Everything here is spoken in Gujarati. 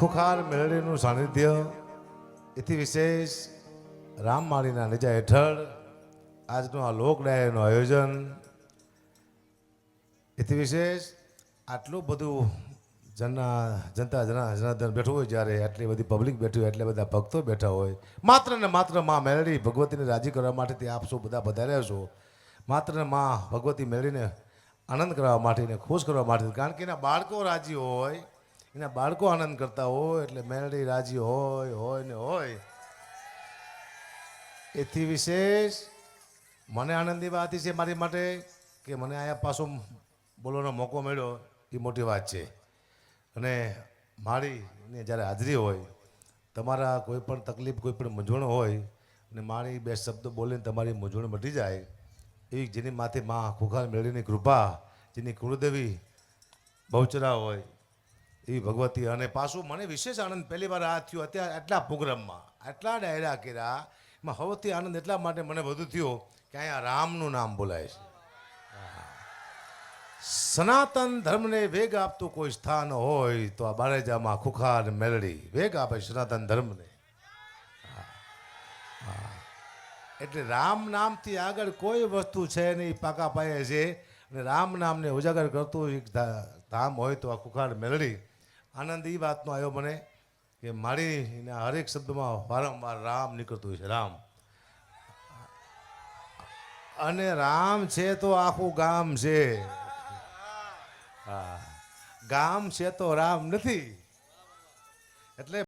ખુખાર મેળડીનું સાનિધ્ય એથી વિશેષ રામમાળીના નેજા હેઠળ આજનું આ લોક ડાયરનું આયોજન એથી વિશેષ આટલું બધું જનતા જનાર્દન બેઠું હોય, જ્યારે આટલી બધી પબ્લિક બેઠી હોય, એટલા બધા ભક્તો બેઠા હોય, માત્ર ને માત્ર માં મેળડી ભગવતીને રાજી કરવા માટેથી આપ સૌ બધા પધાર્યા છો. માત્ર ને માં ભગવતી મેળડીને આનંદ કરવા માટે, ખુશ કરવા માટે, કારણ કે એના બાળકો રાજી હોય, એના બાળકો આનંદ કરતા હોય, એટલે મેળડી રાજી હોય ને હોય. એથી વિશેષ મને આનંદની વાત છે મારી માટે કે મને અહીંયા પાછો બોલવાનો મોકો મળ્યો, એ મોટી વાત છે. અને મારી જ્યારે હાજરી હોય, તમારા કોઈ પણ તકલીફ, કોઈ પણ મૂંઝવણ હોય, અને મારી બે શબ્દ બોલીને તમારી મૂંઝવણ મટી જાય, એવી જેની માથે માં ખુખાર મેળડીની કૃપા, જેની કુળદેવી બહુચરા હોય એવી ભગવતી. અને પાછું મને વિશેષ આનંદ પહેલી વાર આ થયો અત્યારે આટલા પ્રોગ્રામમાં, આટલા ડાયરા કર્યા, એમાં સૌથી આનંદ એટલા માટે મને વધુ થયો કે અહીંયા રામનું નામ બોલાય છે. સનાતન ધર્મને વેગ આપતું કોઈ સ્થાન હોય તો આ બારેજામાં ખુખાર મેળડી વેગ આપે સનાતન ધર્મને. એટલે રામ નામથી આગળ કોઈ વસ્તુ છે નહીં, પાકા પાયે છે. અને રામ નામને ઉજાગર કરતું એક ધામ હોય તો આ ખુખાર મેળડી. આનંદ એ વાતનો આવ્યો મને કે મારી એના હરેક શબ્દમાં વારંવાર રામ નીકળતું છે, રામ. અને રામ છે તો આખું ગામ છે. ગામ છે તો રામ નથી. એટલે